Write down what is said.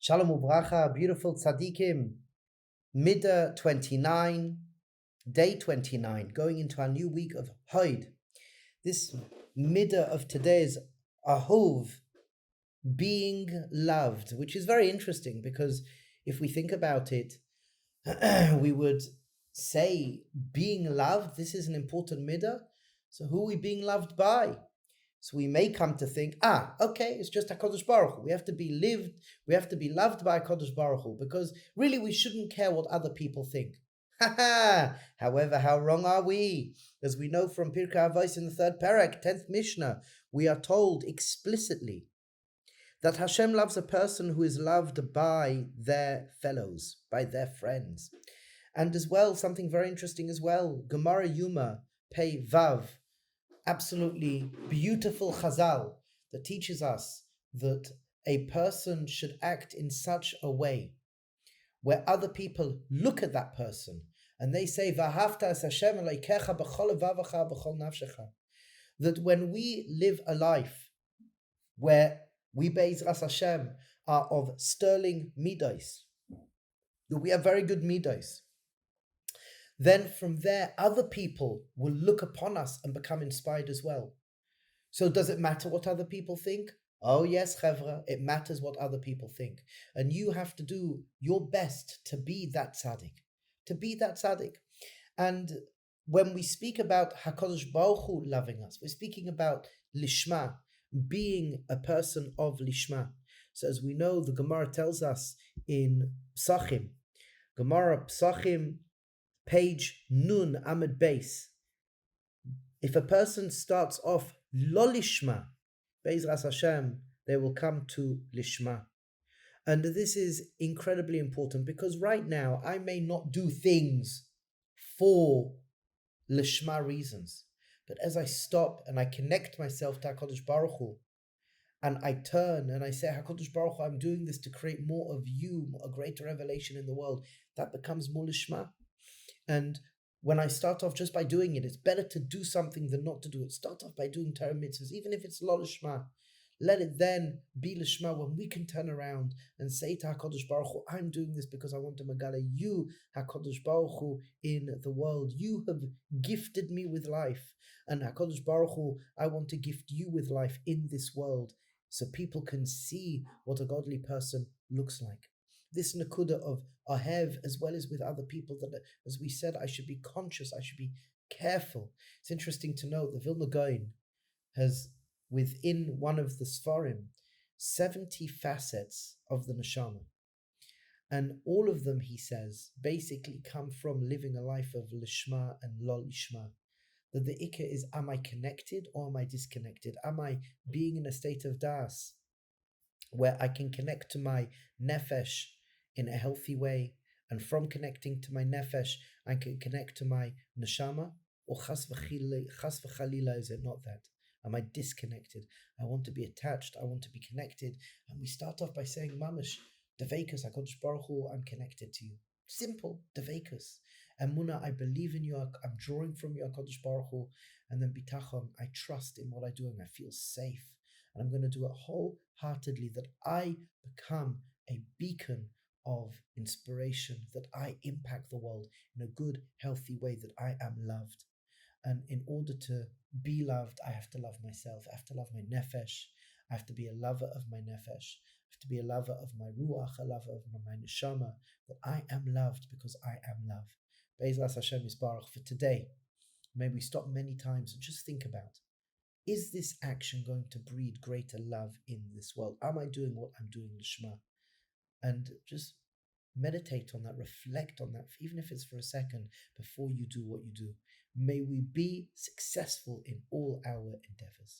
Shalom Ubracha, beautiful tzaddikim. Middah 29, day 29, going into our new week of Hod. This middah of today is Ahuv, being loved, which is very interesting because if we think about it, we would say being loved, this is an important middah. So who are we being loved by? So we may come to think, okay, it's just HaKadosh Baruch Hu. We have to be loved by HaKadosh Baruch Hu, because really we shouldn't care what other people think. However, how wrong are we? As we know from Pirkei Avos in the 3rd Perek, 10th Mishnah, we are told explicitly that Hashem loves a person who is loved by their fellows, by their friends. And as well, something very interesting as well, Gemara Yuma, Pei Vav, absolutely beautiful chazal that teaches us that a person should act in such a way where other people look at that person and they say, V'ahavta es Hashem Elokecha b'chol levavecha b'chol nafshecha. That when we live a life where we, Be'ezras Hashem, are of sterling midos, that we have very good midos, then from there, other people will look upon us and become inspired as well. So does it matter what other people think? Oh yes, Chevra, it matters what other people think. And you have to do your best to be that tzaddik, And when we speak about HaKadosh Baruch Hu loving us, we're speaking about Lishma, being a person of Lishma. So as we know, the Gemara tells us in Psachim, Gemara Psachim, page Nun Amud Beis, if a person starts off Lo Lishma, Be'ezras Hashem, they will come to Lishma. And this is incredibly important because right now I may not do things for Lishma reasons, but as I stop and I connect myself to HaKadosh Baruch Hu, and I turn and I say, HaKadosh Baruch Hu, I'm doing this to create more of you, a greater revelation in the world, that becomes more Lishma. And when I start off just by doing it, it's better to do something than not to do it. Start off by doing Torah mitzvahs, even if it's lo lishma. Let it then be lishma when we can turn around and say to HaKadosh Baruch Hu, I'm doing this because I want to megala you, HaKadosh Baruch Hu, in the world. You have gifted me with life. And HaKadosh Baruch Hu, I want to gift you with life in this world so people can see what a godly person looks like. This nakuda of ahev, as well as with other people, that, as we said, I should be conscious, I should be careful. It's interesting to note the Vilna Gaon has, within one of the Sfarim, 70 facets of the neshama. And all of them, he says, basically come from living a life of lishma and lo lishma. That the ikka is, am I connected or am I disconnected? Am I being in a state of das, where I can connect to my nefesh in a healthy way, and from connecting to my nefesh, I can connect to my neshama, or chas v'chalila, is it not that? Am I disconnected? I want to be attached, I want to be connected. And we start off by saying, mamash, devekus, HaKadosh Baruch Hu, I'm connected to you. Simple, devekus. Emunah, I believe in you, I'm drawing from you, HaKadosh Baruch Hu. And then bitachon, I trust in what I do and I feel safe. And I'm going to do it wholeheartedly, that I become a beacon of inspiration, that I impact the world in a good, healthy way, that I am loved. And in order to be loved, I have to love myself. I have to love my nefesh. I have to be a lover of my nefesh. I have to be a lover of my ruach, a lover of my neshama, that I am loved because I am love. Be'ezras Hashem Yisbarach, for today, may we stop many times and just think about, is this action going to breed greater love in this world? Am I doing what I'm doing Lishma? And just meditate on that, reflect on that, even if it's for a second, before you do what you do. May we be successful in all our endeavors.